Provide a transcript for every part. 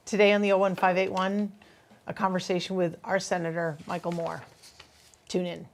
Today on the 01581, a conversation with our Senator, Michael Moore. Tune in.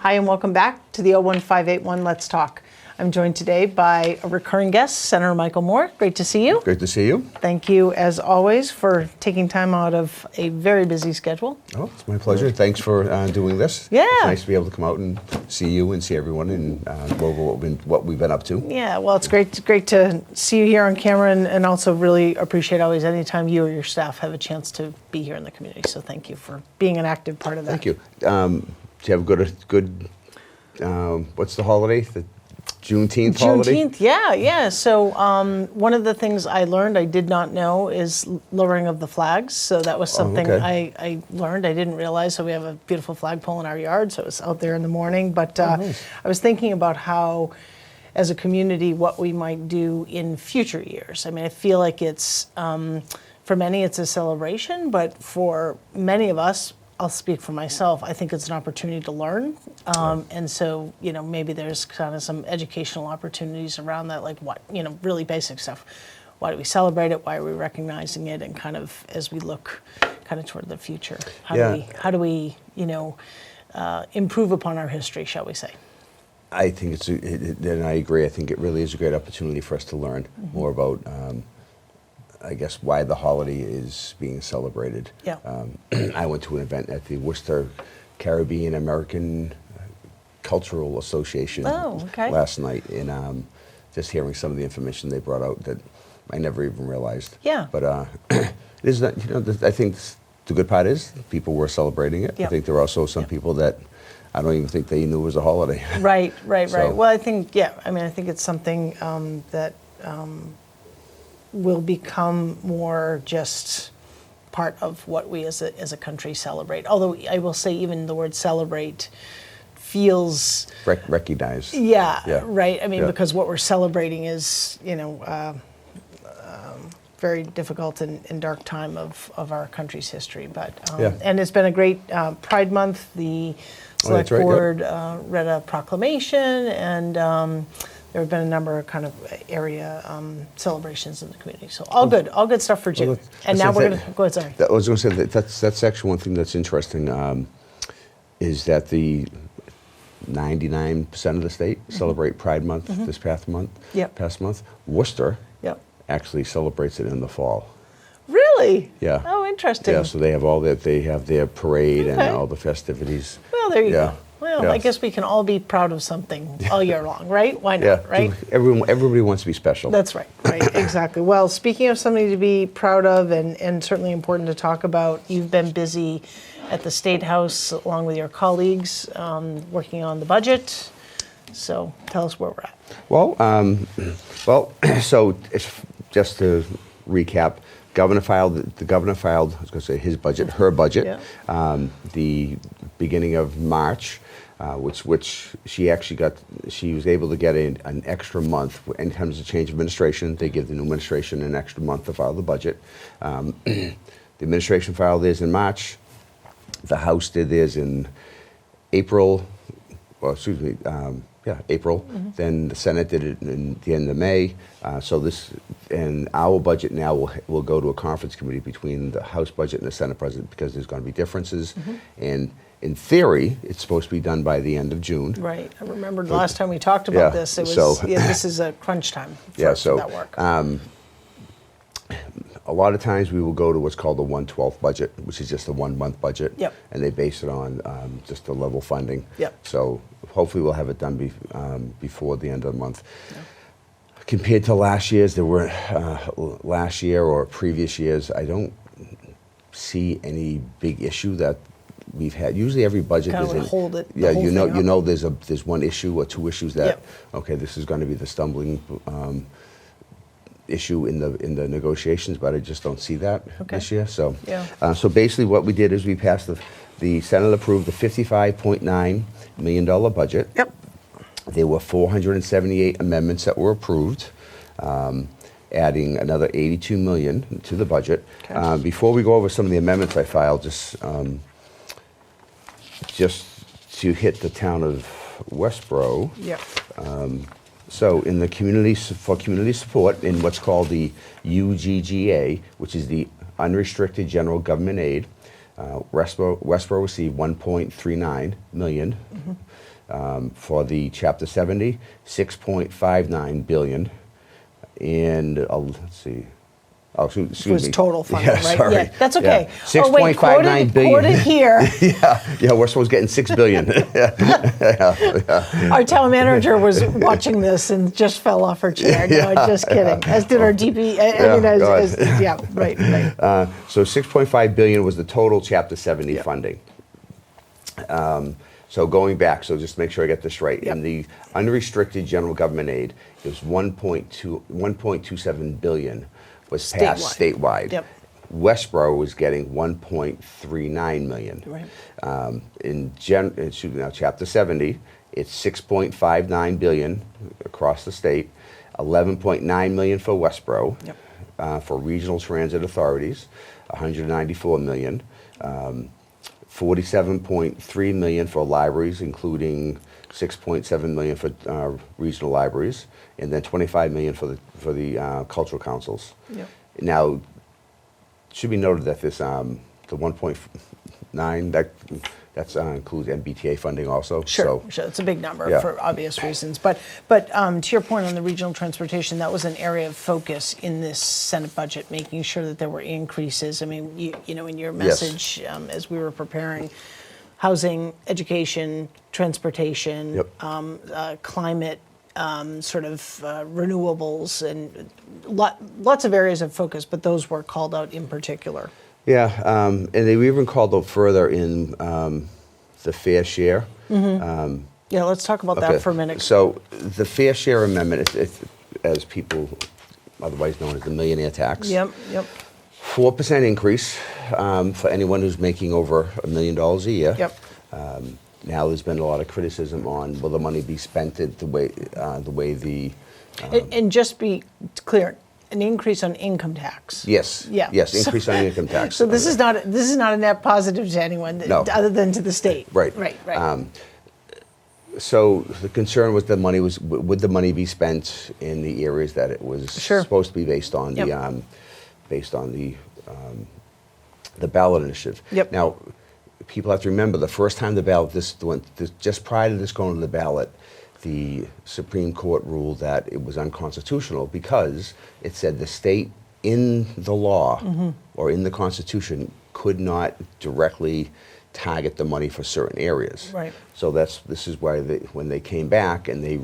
Hi, and welcome back to the 01581 Let's Talk. I'm joined today by a recurring guest, Senator Michael Moore. Great to see you. Great to see you. Thank you, as always, for taking time out of a very busy schedule. Oh, it's my pleasure. Thanks for doing this. Yeah. It's nice to be able to come out and see you and see everyone and go over what we've been up to. Yeah, well, it's great to see you here on camera, and also really appreciate always anytime you or your staff have a chance to be here in the community. So thank you for being an active part of that. Thank you. Do you have a good what's the holiday? The Juneteenth holiday? Juneteenth, yeah. So one of the things I learned I did not know is lowering of the flags. So that was something I learned. I didn't realize. So we have a beautiful flagpole in our yard. So it was out there in the morning. But nice. I was thinking about how, as a community, what we might do in future years. I mean, I feel like it's, for many, it's a celebration. But for many of us, I'll speak for myself, I think it's an opportunity to learn. And so, maybe there's kind of some educational opportunities around that, like what, really basic stuff. Why do we celebrate it? Why are we recognizing it? And kind of as we look kind of toward the future, how do we improve upon our history, shall we say? I think and I agree. I think it really is a great opportunity for us to learn more about I guess why the holiday is being celebrated. Yeah. I went to an event at the Worcester Caribbean American Cultural Association last night, and just hearing some of the information they brought out that I never even realized. Yeah. But it is not, I think the good part is people were celebrating it. Yep. I think there were also some people that I don't even think they knew it was a holiday. Right. So, Well, I think it's something that will become more just part of what we as a country celebrate. Although I will say even the word celebrate feels... recognized. Yeah, right. I mean, because what we're celebrating is, very difficult and dark time of our country's history. But and it's been a great Pride Month. The Select Board read a proclamation, and there have been a number of kind of area celebrations in the community. So all good stuff for June. Well, and now we're going to go ahead. Sorry. I was going to say that's actually one thing that's interesting is that the 99% of the state celebrate Pride Month this past month. Yep. Past month, Worcester actually celebrates it in the fall. Really? Yeah. Oh, interesting. Yeah. So they have their parade and all the festivities. Well, there you go. Well, Yeah. I guess we can all be proud of something all year long, right? Why not, right? Everybody wants to be special. That's right, exactly. Well, speaking of something to be proud of and certainly important to talk about, you've been busy at the State House along with your colleagues working on the budget. So tell us where we're at. Well, so just to recap, the governor filed, I was going to say his budget, her budget, the beginning of March, which she was able to get an extra month. In terms of change of administration, they give the new administration an extra month to file the budget. The administration filed theirs in March. The House did theirs in April. Well, excuse me. April. Then the Senate did it in the end of May. And our budget now will go to a conference committee between the House budget and the Senate budget because there's going to be differences. And in theory, it's supposed to be done by the end of June. Right. I remember the last time we talked about this. It was this is a crunch time for that work. A lot of times we will go to what's called the 1/12 budget, which is just a 1 month budget. Yep. And they base it on just the level funding. Yep. So hopefully we'll have it done before the end of the month. Yeah. Compared to last year's, last year or previous years, I don't see any big issue that we've had. Usually every budget kind is hold it. Yeah, there's one issue or two issues that this is going to be the stumbling issue in the negotiations, but I just don't see that this year. So, so basically, what we did is we passed the Senate approved the $55.9 million budget. Yep. There were 478 amendments that were approved, adding another 82 million to the budget. Okay. Before we go over some of the amendments I filed, just to hit the town of Westboro. Yep. So in the for community support in what's called the UGGA, which is the unrestricted general government aid, Westboro received 1.39 million. For the Chapter 70, 6.59 billion. And let's see. Oh, excuse It was me. total funding, Yeah, right? sorry. Yeah, that's okay. Yeah. 6.59 billion. Quoted here. Yeah, Westboro's getting 6 billion. Our town manager was watching this and just fell off her chair. No, just kidding. As did our DP. Right. So 6.5 billion was the total Chapter 70 Yep. funding. So going back, so just to make sure I get this right, Yep. in the unrestricted general government aid, it was 1.27 billion was passed statewide. Yep. Westboro was getting 1.39 million. Right. Now Chapter 70, it's 6.59 billion across the state, 11.9 million for Westboro. Yep. For regional transit authorities, 194 million. 47.3 million for libraries, including 6.7 million for regional libraries, and then 25 million for the cultural councils. Yep. Now, it should be noted that this the 1.9 that includes MBTA funding also. Sure. It's a big number Yeah. for obvious reasons. But to your point on the regional transportation, that was an area of focus in this Senate budget, making sure that there were increases. I mean, you know, in your message as we were preparing, housing, education, transportation, Yep. climate, sort of renewables, and lots of areas of focus, but those were called out in particular. Yeah, and they were even called out further in the fair share. Yeah, let's talk about Okay. that for a minute. So the fair share amendment, it's as people otherwise known as the millionaire tax. Yep. 4% increase for anyone who's making over $1 million a year. Yep. Now there's been a lot of criticism on will the money be spent the way the And just be clear, an increase on income tax. yes Yeah. increase on income tax. So this is not a net positive to anyone, No. other than to the state. Right. Right. So the concern was would the money be spent in the areas that it was Sure. supposed to be based on Yep. the ballot initiative. Yep. Now, people have to remember the first time the ballot just prior to this going to the ballot, the Supreme Court ruled that it was unconstitutional because it said the state in the law or in the Constitution could not directly target the money for certain areas. Right. So this is why when they came back and they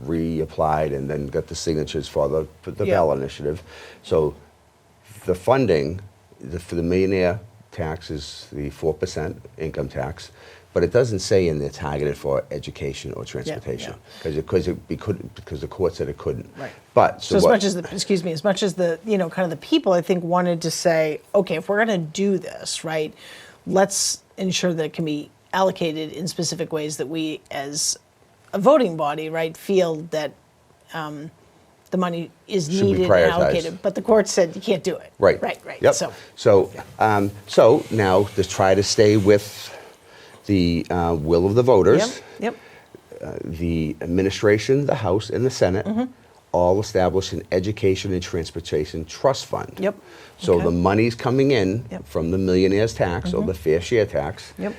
reapplied and then got the signatures for the Yeah. ballot initiative. So the funding for the millionaire tax is the 4% income tax, but it doesn't say in there targeted for education or transportation because the court said it couldn't. Right. But So as much as the kind of the people, I think, wanted to say, okay, if we're going to do this, right, let's ensure that it can be allocated in specific ways that we, as a voting body, right, feel that the money is Should be needed and prioritized. allocated. But the court said you can't do it. Right. Yep. So now to try to stay with the will of the voters. Yep. The administration, the House, and the Senate all established an education and transportation trust fund. Yep. So Okay. the money's coming in Yep. from the millionaire's tax or the fair share tax Yep.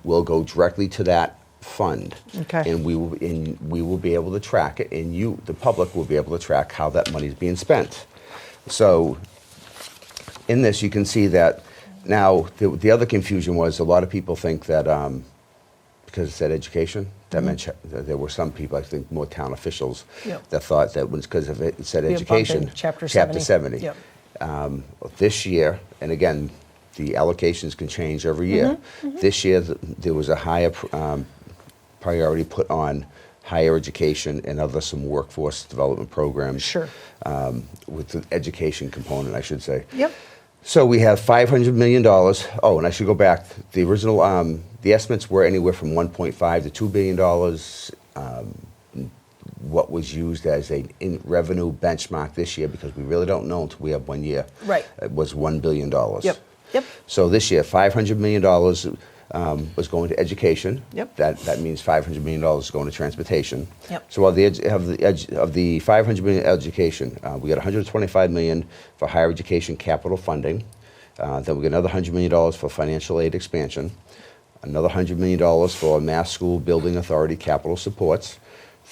will go directly to that fund. Okay. And we will be able to track it, and the public, will be able to track how that money is being spent. So in this, you can see that now the other confusion was a lot of people think that because it said education, that meant that there were some people, I think more town officials, Yep. that thought that was because it said Be a bump in education. Chapter Chapter 70. 70. Yep. This year, and again, the allocations can change every year. This year, there was a higher priority put on higher education and some workforce development programs. Sure. With the education component, I should say. Yep. So we have $500 million. Oh, and I should go back. The original the estimates were anywhere from 1.5 to $2 billion. What was used as a revenue benchmark this year, because we really don't know until we have 1 year, Right. it was $1 billion. Yep. So this year, $500 million was going to education. Yep. That means $500 million is going to transportation. Yep. So of the $500 million education, we got $125 million for higher education capital funding. Then we got another $100 million for financial aid expansion, another $100 million for Mass School Building Authority capital supports,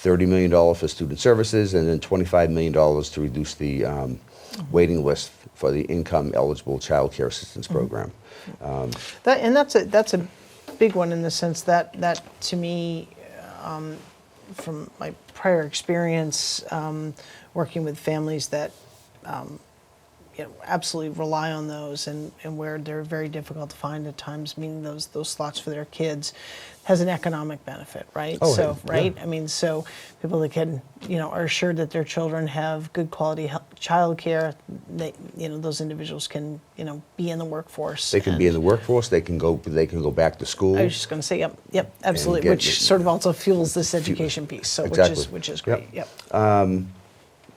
$30 million for student services, and then $25 million to reduce the waiting list for the income eligible child care assistance program. That's a big one in the sense that to me, from my prior experience working with families that absolutely rely on those and where they're very difficult to find at times, meaning those slots for their kids, has an economic benefit, right? Oh, so yeah. right, I mean, so people that can are assured that their children have good quality child care, those individuals can be in the workforce. They can be in the workforce. They can go back to school. I was just going to say, yep, absolutely, which sort of also fuels this education piece. So Exactly. which is great. Yep.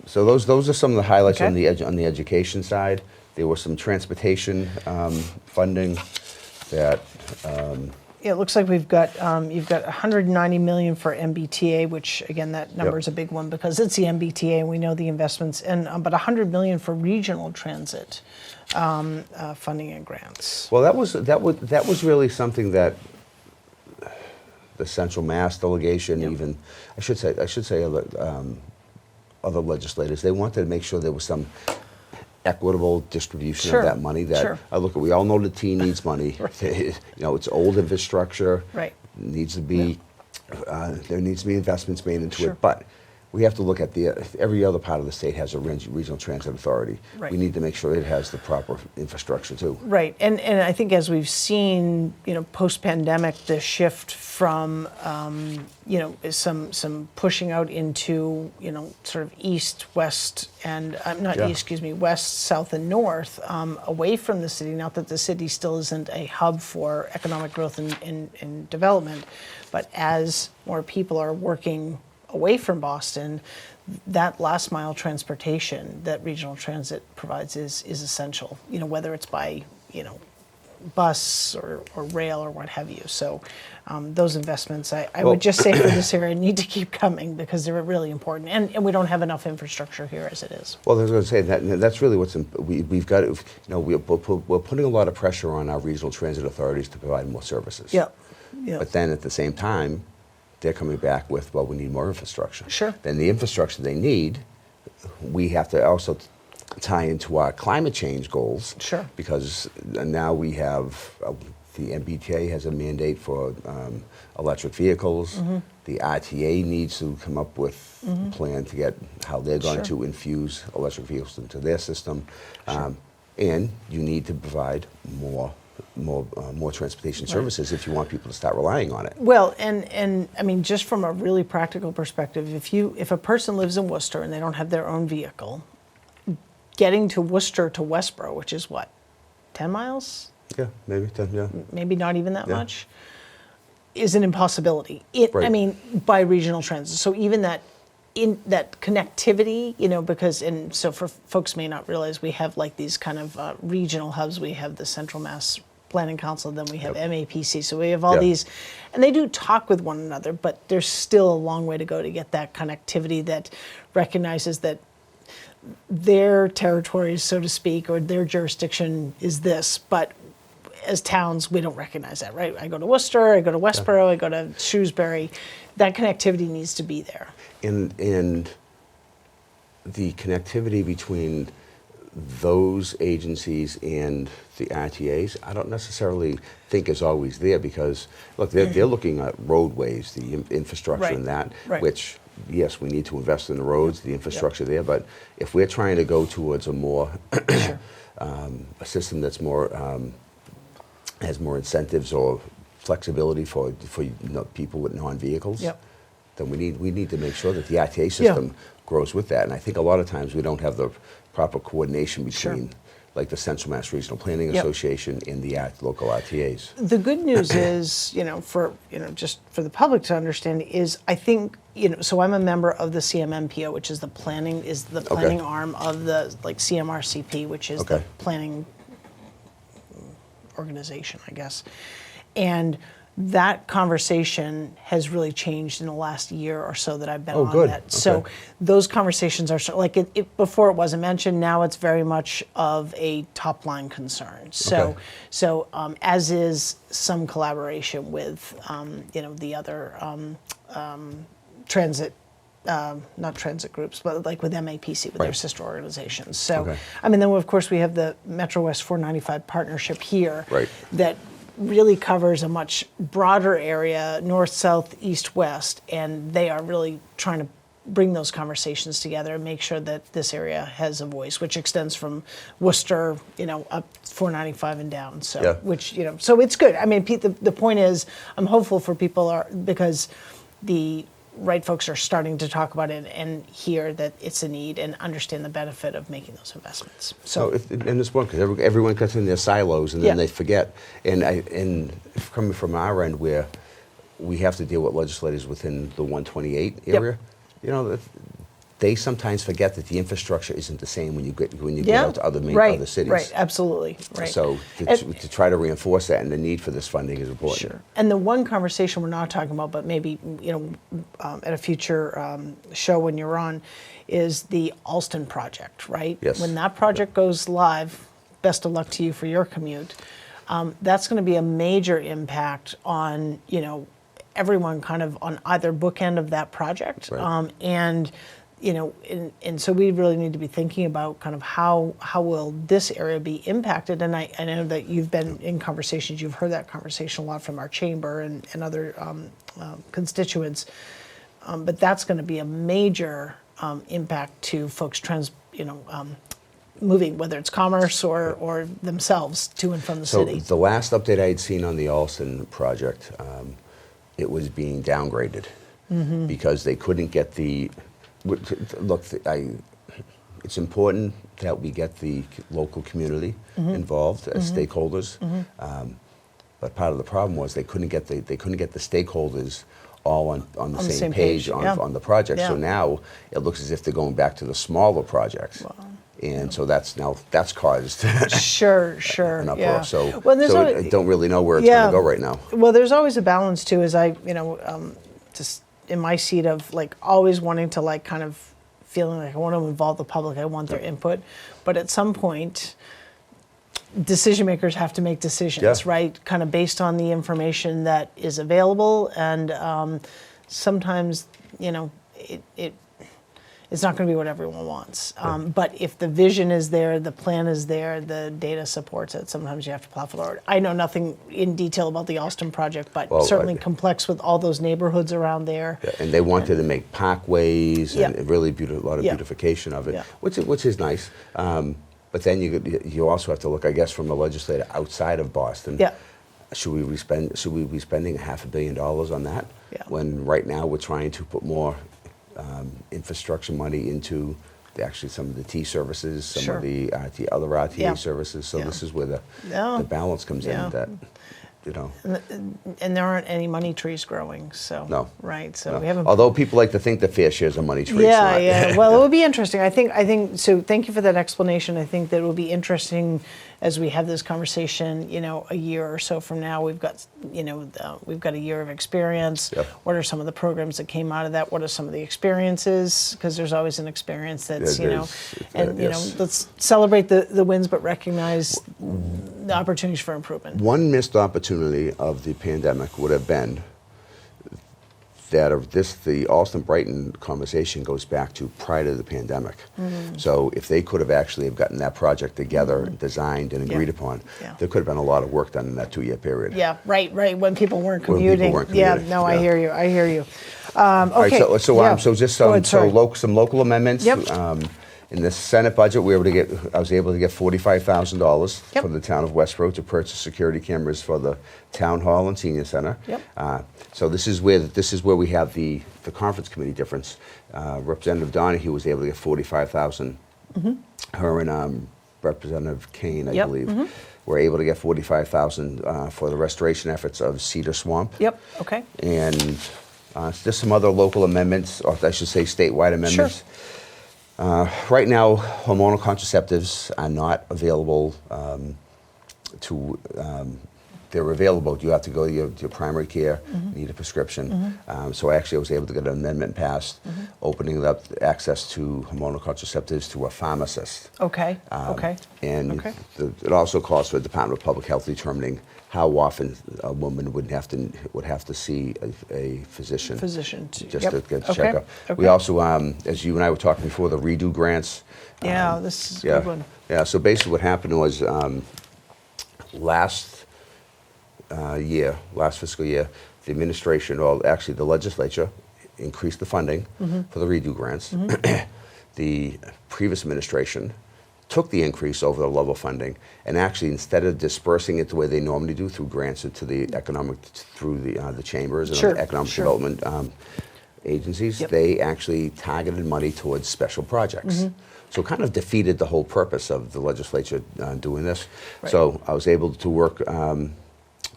So those are some of the highlights Okay. on the education side. There was some transportation funding that. Yeah, it looks like you've got $190 million for MBTA, which again that number is a big one because it's the MBTA and we know the investments, and but $100 million for regional transit funding and grants. Well, that was really something that the Central Mass delegation, even I should say other legislators, they wanted to make sure there was some equitable distribution Sure, of that money. That sure. we all know the T needs money. It's old infrastructure. Right. Needs to be there needs to be investments made into Sure. it, but we have to look at every other part of the state has a regional transit authority. Right. We need to make sure it has the proper infrastructure too. Right, and I think as we've seen, post-pandemic, the shift from, some pushing out into, sort of east, west, and west, south, and north, away from the city. Not that the city still isn't a hub for economic growth and development, but as more people are working away from Boston, that last mile transportation that regional transit provides is essential, whether it's by, bus or rail or what have you. So those investments, I would just say for this area need to keep coming because they're really important. And we don't have enough infrastructure here as it is. Well, I was going to say that's really we've got. We're putting a lot of pressure on our regional transit authorities to provide more services. Yeah. But then at the same time, they're coming back with, we need more infrastructure. Sure. Then the infrastructure they need, we have to also tie into our climate change goals. Sure. Because now we have, the MBTA has a mandate for electric vehicles. Mm-hmm. The RTA needs to come up with a plan to get how they're going Sure. to infuse electric vehicles into their system. Sure. And you need to provide more transportation services if you want people to start relying on it. Well, and I mean, just from a really practical perspective, if a person lives in Worcester and they don't have their own vehicle, getting to Worcester to Westboro, which is what, 10 miles? Yeah, maybe 10, yeah. Maybe not even that Yeah. much, is an impossibility. Right. I mean, by regional transit. So even that connectivity, because, and so for folks may not realize, we have like these kind of regional hubs. We have the Central Mass Planning Council, then we have MAPC. So we have all these, and they do talk with one another, but there's still a long way to go to get that connectivity that recognizes that their territories, so to speak, or their jurisdiction is this, but as towns, we don't recognize that, right? I go to Worcester, I go to Westboro, I go to Shrewsbury. That connectivity needs to be there. And the connectivity between those agencies and the RTAs, I don't necessarily think is always there because, look, they're looking at roadways, the infrastructure Right. and that, Right. which, yes, we need to invest in the roads, the infrastructure there, but if we're trying to go towards a more, Sure. a system that's more, has more incentives or flexibility for people with non-vehicles, Yep. then we need to make sure that the RTA system grows with that. And I think a lot of times we don't have the proper coordination between like the Central Mass Regional Planning Yep. Association and the local RTAs. The good news is, just for the public to understand, is I think, so I'm a member of the CMMPO, which is the planning arm of the CMRCP, which is the Okay. planning organization, I guess. And that conversation has really changed in the last year or so that I've been on good. that. So Okay. those conversations are before it wasn't mentioned. Now it's very much of a top line concern. So, Okay. as is some collaboration with, the other transit. Not transit groups, but like with MAPC, with their Right. sister organizations. So, Okay. then of course we have the Metro West 495 partnership here Right. that really covers a much broader area, north, south, east, west, and they are really trying to bring those conversations together and make sure that this area has a voice, which extends from Worcester, up 495 and down. So, Yeah. so it's good. I mean, Pete, the point is, I'm hopeful for people because the right folks are starting to talk about it and hear that it's a need and understand the benefit of making those investments. So, and it's one because everyone gets in their silos and then Yeah. they forget. And coming from our end, where we have to deal with legislators within the 128 area, they sometimes forget that the infrastructure isn't the same when you get out to other cities. Right, absolutely, right. So to try to reinforce that and the need for this funding is important. Sure. And the one conversation we're not talking about, but maybe at a future show when you're on, is the Alston project, right? Yes. When that project goes live, best of luck to you for your commute. That's going to be a major impact on everyone kind of on either bookend of that project, Right. And so we really need to be thinking about kind of how will this area be impacted. And I know that you've been in conversations, you've heard that conversation a lot from our chamber and other constituents. But that's going to be a major impact to folks moving, whether it's commerce or themselves to and from the So city. the last update I had seen on the Alston project, it was being downgraded because they couldn't get the. Look, it's important that we get the local community involved as stakeholders. But part of the problem was they couldn't get the stakeholders all on the same page on the project. Yeah. So now it looks as if they're going back to the smaller projects. Wow. And so that's caused Sure, an uproar. yeah. So, Well, I don't really know where it's going to go right now. Well, there's always a balance too, as just in my seat of always wanting to kind of feeling like I want to involve the public, I want their input, but at some point, decision makers have to make decisions, right? Kind of based on the information that is available, and sometimes it's not going to be what everyone wants. But if the vision is there, the plan is there, the data supports it, sometimes you have to plow forward. I know nothing in detail about the Alston project, but certainly complex with all those neighborhoods around there. Yeah, and they wanted to make parkways and really a lot of Yeah. beautification of it, Yeah. which is nice. But then you also have to look, I guess, from a legislator outside of Boston. Yeah. Should we be spending $500 million on that? Yeah. When right now we're trying to put more infrastructure money into some of the T services, some of the other RTA services. So this is where the balance comes in. That And there aren't any money trees growing, so No. right. So No. we haven't. Although people like to think that fair shares are money trees. Yeah, not. yeah. Well, it would be interesting. I think so. Thank you for that explanation. I think that it will be interesting as we have this conversation. A year or so from now, we've got a year of experience. Yep. What are some of the programs that came out of that? What are some of the experiences? Because there's always an experience that's let's celebrate the wins, but recognize the opportunities for improvement. One missed opportunity of the pandemic would have been that the Alston-Brighton conversation goes back to prior to the pandemic. So if they could have actually have gotten that project together, designed and agreed upon, there could have been a lot of work done in that 2-year period. Yeah, right. When people weren't When commuting. people weren't Yeah, commuting, no, I yeah. hear you. All right, Okay. so just Go ahead, sorry. some local amendments. Yep. In the Senate budget, I was able to get $45,000 Yep. from the town of Westboro to purchase security cameras for the town hall and senior center. Yep. So this is where we have the conference committee difference. Representative Donahue was able to get $45,000. Her and Representative Kane, I Yep, believe, were able to get $45,000 for the restoration efforts of Cedar Swamp. Yep, okay. And just some other local amendments, or I should say statewide amendments. Right now, hormonal contraceptives are not available they're available. You have to go to your primary care, need a prescription. So I was able to get an amendment passed, opening up access to hormonal contraceptives to a pharmacist. Okay, okay. And Okay. it also calls for the Department of Public Health determining how often a woman would have to see a physician. Just Yep. to get a Okay, checkup. We okay. also, as you and I were talking before, the redo grants. Yeah, this is a good one. Yeah, so basically what happened was last fiscal year, the administration, or actually the legislature, increased the funding for the redo grants. The previous administration took the increase over the level funding, and actually instead of dispersing it the way they normally do through grants to the through the chambers and Sure, economic sure. development agencies, Yep. they actually targeted money towards special projects. So it kind of defeated the whole purpose of the legislature doing this. Right. So I was able to work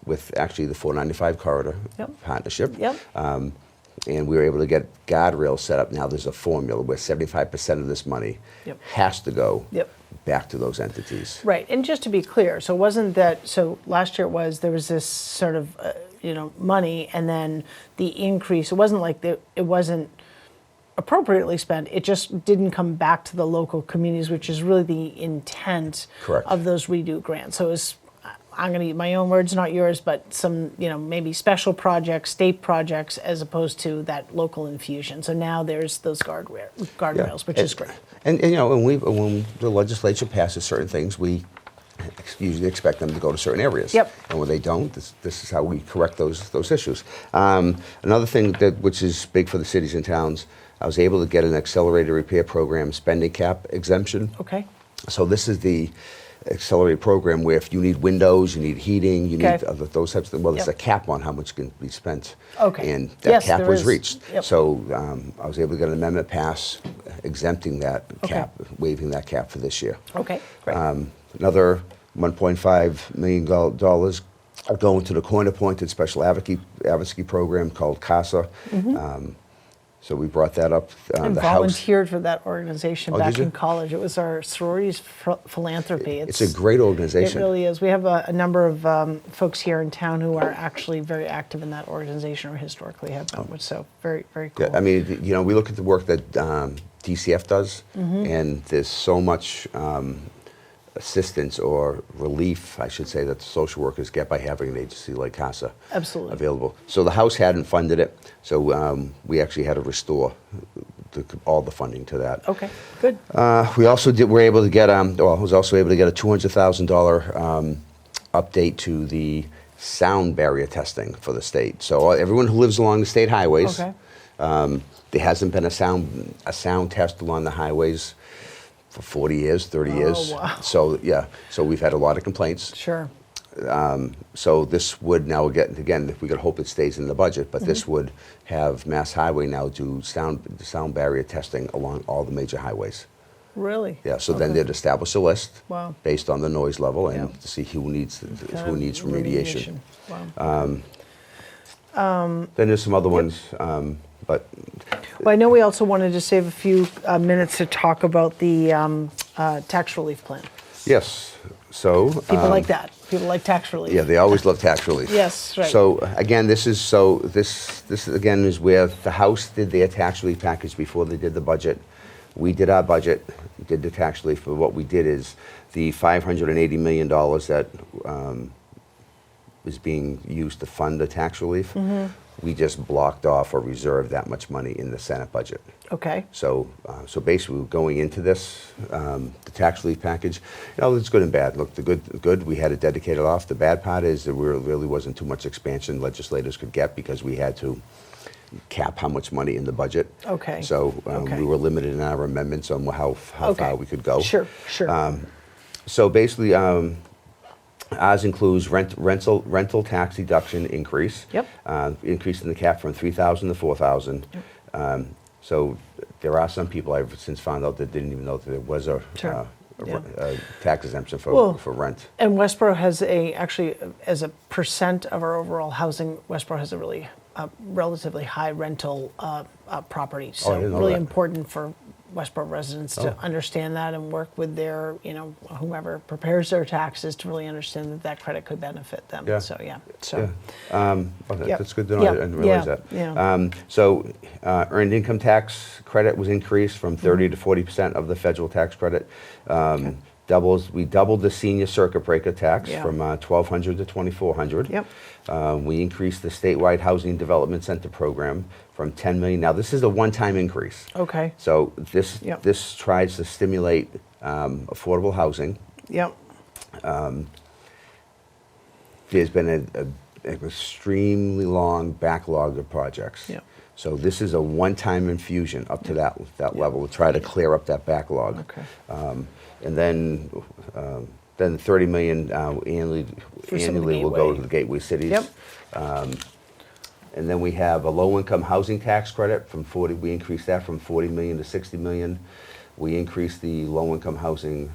with actually the 495 corridor Yep. partnership. Yep. And we were able to get guardrails set up. Now there's a formula where 75% of this money Yep. has to go Yep. back to those entities. Right, and just to be clear, so wasn't that, so last year there was this sort of, money, and then the increase, it wasn't like it wasn't appropriately spent, it just didn't come back to the local communities, which is really the intent Correct. of those redo grants. So it was, I'm going to use my own words, not yours, but some, maybe special projects, state projects, as opposed to that local infusion. So now there's those guardrails, which is great. And when the legislature passes certain things, we usually expect them to go to certain areas. Yep. And when they don't, this is how we correct those issues. Another thing which is big for the cities and towns, I was able to get an accelerated repair program spending cap exemption. Okay, So this is the accelerated program where if you need windows, you need heating, you Okay. need those types of things. Well, there's Yep. a cap on how much can be spent. Okay. And that Yes, cap there was is. reached. Yep. So I was able to get an amendment passed exempting that Okay. cap, waiving that cap for this year. okay, great. Another $1.5 million are going to the court-appointed special advocacy program called CASA. So we brought that up. I The House. volunteered for that organization Oh, back did you? in college. It was our sororities philanthropy. It's a great organization. It really is. We have a number of folks here in town who are actually very active in that organization, or historically have been, which so very, very cool. Yeah, I mean, we look at the work that DCF does, and there's so much assistance or relief, I should say, that the social workers get by having an agency like CASA Absolutely. available. So the House hadn't funded it, so we actually had to restore all the funding to that. Okay, good. We also were able to get, I was also able to get a $200,000 update to the sound barrier testing for the state. So everyone who lives along the state highways, Okay. there hasn't been a sound test along the highways for 40 years, 30 years. wow. So so we've had a lot of complaints. Sure. So this would now again, we could hope it stays in the budget, but this would have Mass Highway now do sound barrier testing along all the major highways. Really? Yeah, so then Okay. they'd establish a list Wow. based on the noise level and Yeah. to see who needs Kind of remediation. Wow. Then there's some other ones, but Well, I know we also wanted to save a few minutes to talk about the tax relief plan. yes. So People like that. People like tax relief. yeah, they always love tax relief. Yes, right. So again, this again is where the House did their tax relief package before they did the budget. We did our budget, did the tax relief, but what we did is the $580 million that is being used to fund the tax relief, we just blocked off or reserved that much money in the Senate budget. Okay. So basically, we're going into this, the tax relief package. It's good and bad. Look, the good, we had it dedicated off. The bad part is there really wasn't too much expansion legislators could get because we had to cap how much money in the budget. Okay. So Okay. we were limited in our amendments on how Okay. far we could go. Sure, sure. So basically, ours includes rental tax deduction increase. Yep. Increasing the cap from 3,000 to 4,000. So there are some people I've since found out that didn't even know that there was Sure. tax exemption Well, for rent. And Westboro has actually, as a percent of our overall housing, Westboro has a really relatively high rental property. I So didn't know really that. important for Westboro residents to understand that and work with their, whomever prepares their taxes to really understand that that credit could benefit them. Yeah. So, yeah. So, Okay, Yep. that's good to know. Yep. I didn't realize Yeah. that. Yeah. So earned income tax credit was increased from 30 to 40% of the federal tax credit. We doubled the senior circuit breaker tax Yeah. from 1,200 to 2,400. Yep. We increased the statewide housing development center program from 10 million. Now this is a one-time increase. Okay. So Yep. this tries to stimulate affordable housing. Yep. There's been an extremely long backlog of projects. Yep. So this is a one-time infusion up to that level to try to clear up that backlog. Okay. And then 30 million annually For some of the will go gateway. to the gateway cities. Yep. And then we have a low-income housing tax credit from 40. We increased that from 40 million to 60 million. We increased the low-income housing.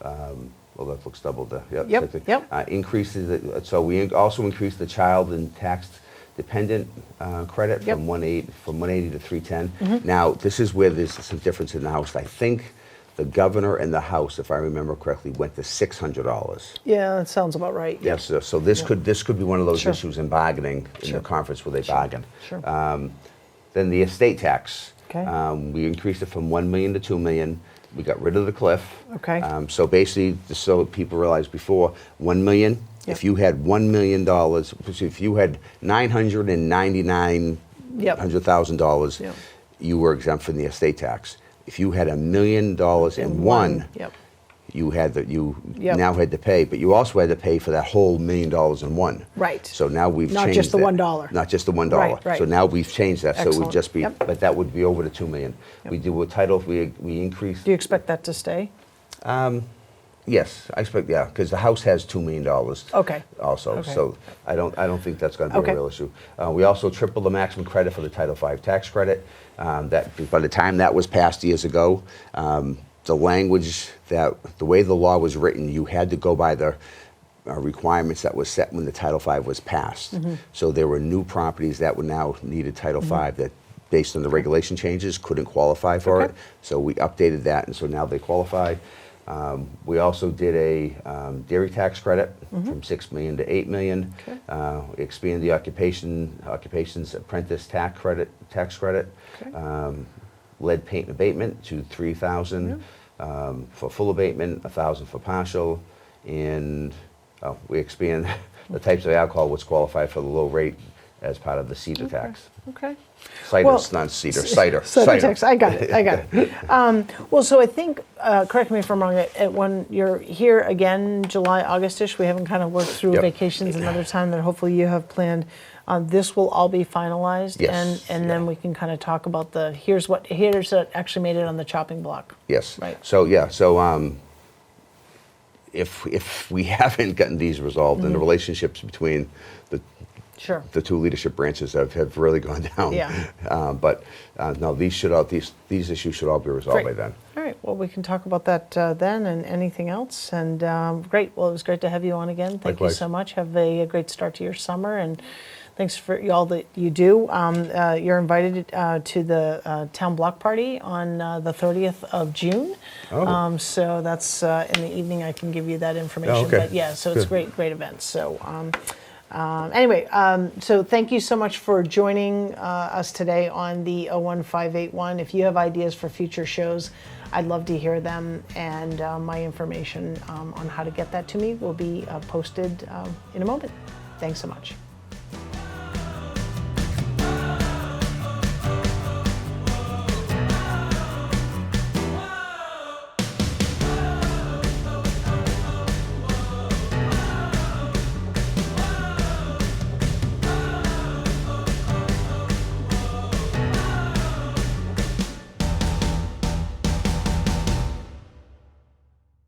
Well, that looks double there. Yep. Yep, same thing. yep. So we also increased the child and tax dependent credit Yep. from 180 to 310. Now this is where there's some difference in the House. I think the governor and the House, if I remember correctly, went to $600. Yeah, that sounds about right. Yes. So this could be one of those Sure. issues in bargaining in Sure. the conference where they bargain. Sure. Then the estate tax. Okay. We increased it from 1 million to 2 million. We got rid of the cliff. Okay. So basically, just so people realize before, 1 million, Yep. if you had $1 million, if you had $999,000, Yep. you were exempt from the estate tax. If you had $1 million in one, Yep. you Yep. now had to pay, but you also had to pay for that whole $1 million in one. Right. So now we've Not changed just the that. $1. Not just the $1. Right, right. So now we've changed that. So it would Excellent. just be, Yep. but that would be over to 2 million. Yep. We do a title. We increased. Do you expect that to stay? Yes, I expect, yeah, because the House has $2 million. Okay. Also, Okay. so I don't think that's going to be Okay. a real issue. We also tripled the maximum credit for the Title V tax credit. That by the time that was passed years ago, the language the way the law was written, you had to go by the requirements that was set when the Title V was passed. So there were new properties that were now needed Title V that, based on the regulation changes, couldn't qualify for Okay. it. So we updated that, and so now they qualify. We also did a dairy tax credit from 6 million to 8 million. Okay. We expanded the occupations apprentice tax credit. Okay. Lead paint abatement to 3,000 for full abatement, 1,000 for partial, and we expand the types of alcohol which qualify for the low rate as part of the cedar tax. Okay. Cider, Well, it's not cedar, cider. Cider tax, I got it. Well, so I think, correct me if I'm wrong, when you're here again, July, August-ish, we haven't kind of worked through Yep. vacations another time that hopefully you have planned. This will all be finalized, Yes, and then we can kind of talk about here's what actually made it on the chopping block. Yes. Right. So if we haven't gotten these resolved, then the relationships between Sure. the two leadership branches have really gone down. Yeah. But no, these issues should all be resolved by Great. then. All right. Well, we can talk about that then, and anything else. And great. Well, it was great to have you on again. Thank you Likewise. so much. Have a great start to your summer, and thanks for all that you do. You're invited to the town block party on the 30th of June. Oh. So that's in the evening. I can give you that information. Oh, okay. But yeah, so it's Good. great event. So. Anyway, so thank you so much for joining us today on the 01581. If you have ideas for future shows, I'd love to hear them, and my information on how to get that to me will be posted in a moment. Thanks so much.